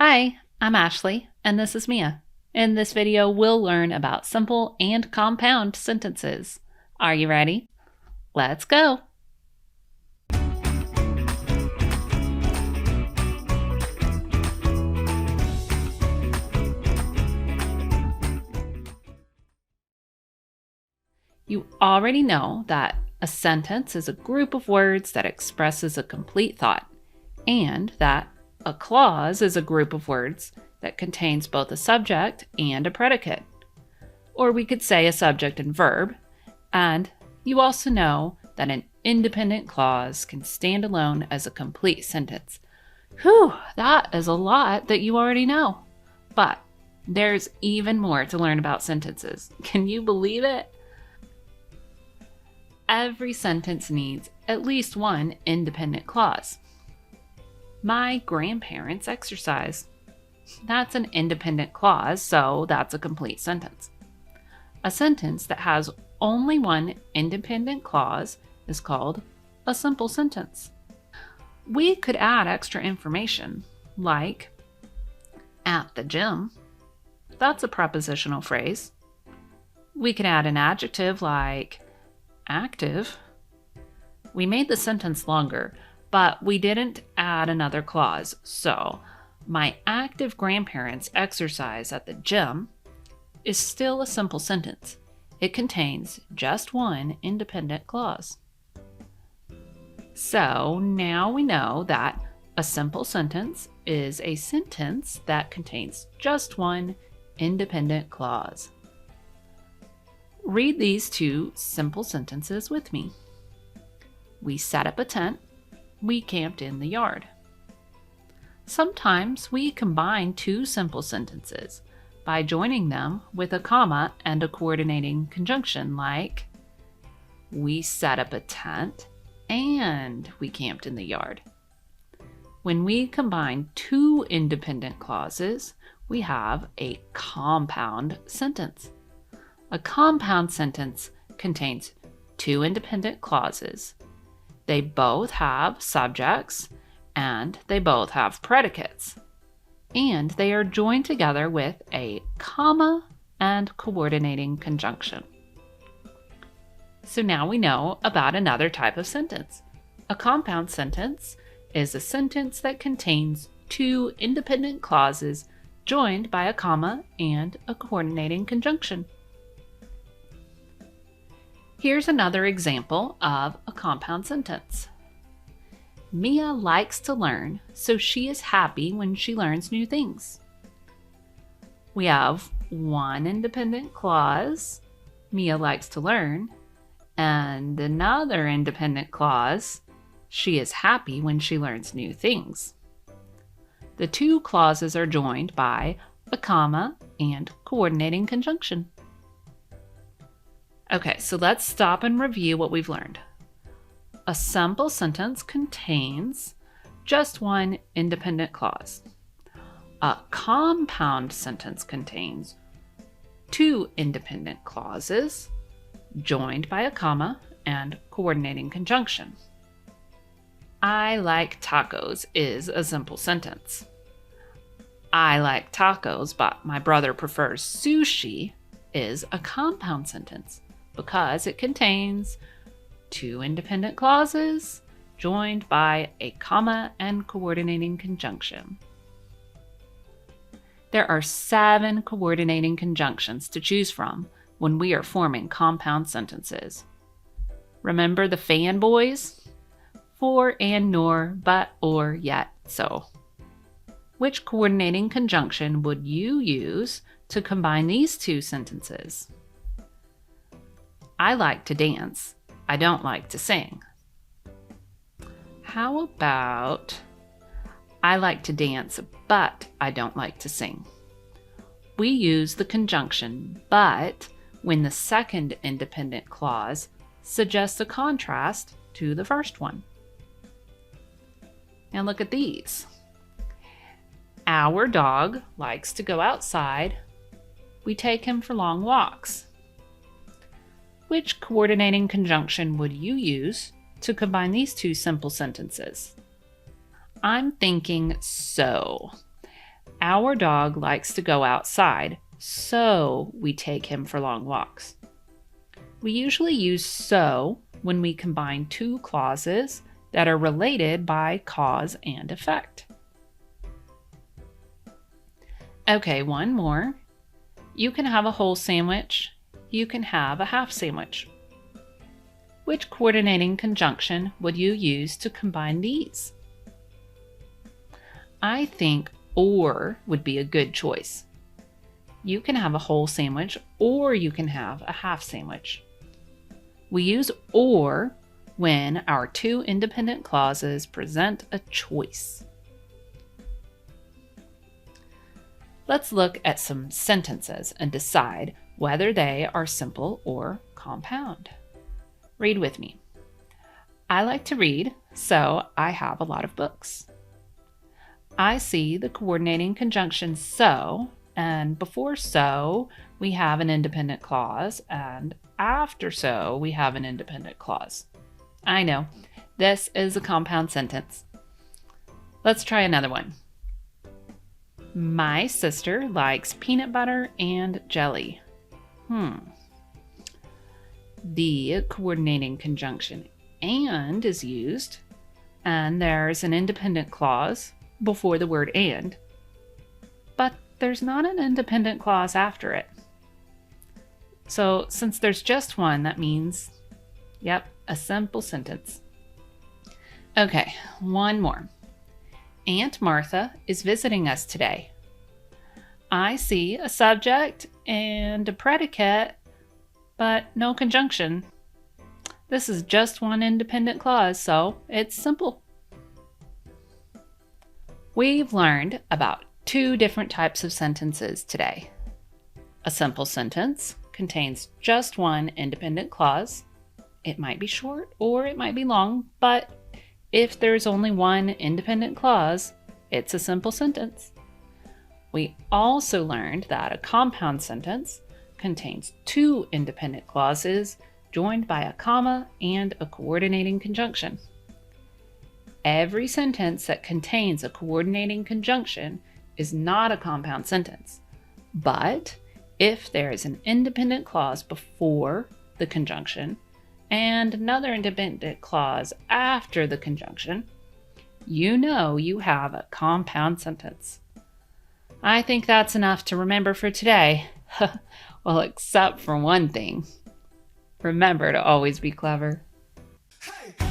Hi, I'm Ashley, and this is Mia. In this video, we'll learn about simple and compound sentences. Are you ready? Let's go! You already know that a sentence is a group of words that expresses a complete thought, and that a clause is a group of words that contains both a subject and a predicate. Or we could say a subject and verb, and you also know that an independent clause can stand alone as a complete sentence. Whew, that is a lot that you already know. But there's even more to learn about sentences. Can you believe it? Every sentence needs at least one independent clause. My grandparents exercise. That's an independent clause, so that's a complete sentence. A sentence that has only one independent clause is called a simple sentence. We could add extra information, like at the gym. That's a prepositional phrase. We could add an adjective like active. We made the sentence longer, but we didn't add another clause, so my active grandparents exercise at the gym is still a simple sentence. It contains just one independent clause. So now we know that a simple sentence is a sentence that contains just one independent clause. Read these two simple sentences with me. We set up a tent. We camped in the yard. Sometimes we combine two simple sentences by joining them with a comma and a coordinating conjunction like we set up a tent and we camped in the yard. When we combine two independent clauses, we have a compound sentence. A compound sentence contains two independent clauses. They both have subjects and they both have predicates. And they are joined together with a comma and coordinating conjunction. So now we know about another type of sentence. A compound sentence is a sentence that contains two independent clauses joined by a comma and a coordinating conjunction. Here's another example of a compound sentence. Mia likes to learn, so she is happy when she learns new things. We have one independent clause, Mia likes to learn, and another independent clause, she is happy when she learns new things. The two clauses are joined by a comma and coordinating conjunction. Okay, so let's stop and review what we've learned. A simple sentence contains just one independent clause. A compound sentence contains two independent clauses joined by a comma and coordinating conjunction. I like tacos is a simple sentence. I like tacos, but my brother prefers sushi is a compound sentence because it contains two independent clauses joined by a comma and coordinating conjunction. There are 7 coordinating conjunctions to choose from when we are forming compound sentences. Remember the fanboys? For and nor, but, or, yet, so. Which coordinating conjunction would you use to combine these two sentences? I like to dance. I don't like to sing. How about I like to dance, but I don't like to sing? We use the conjunction but when the second independent clause suggests a contrast to the first one. And look at these. Our dog likes to go outside. We take him for long walks. Which coordinating conjunction would you use to combine these two simple sentences? I'm thinking so. Our dog likes to go outside, so we take him for long walks. We usually use so when we combine two clauses that are related by cause and effect. Okay, one more. You can have a whole sandwich. You can have a half sandwich. Which coordinating conjunction would you use to combine these? I think or would be a good choice. You can have a whole sandwich or you can have a half sandwich. We use or when our two independent clauses present a choice. Let's look at some sentences and decide whether they are simple or compound. Read with me. I like to read, so I have a lot of books. I see the coordinating conjunction so, and before so, we have an independent clause, and after so, we have an independent clause. I know, this is a compound sentence. Let's try another one. My sister likes peanut butter and jelly. The coordinating conjunction and is used, and there's an independent clause before the word and, but there's not an independent clause after it. So since there's just one, that means, yep, a simple sentence. Okay, one more. Aunt Martha is visiting us today. I see a subject and a predicate, but no conjunction. This is just one independent clause, so it's simple. We've learned about two different types of sentences today. A simple sentence contains just one independent clause. It might be short or it might be long, but if there's only one independent clause, it's a simple sentence. We also learned that a compound sentence contains two independent clauses joined by a comma and a coordinating conjunction. Every sentence that contains a coordinating conjunction is not a compound sentence, but if there is an independent clause before the conjunction and another independent clause after the conjunction, you know you have a compound sentence. I think that's enough to remember for today. Well, except for one thing. Remember to always be clever. Hey!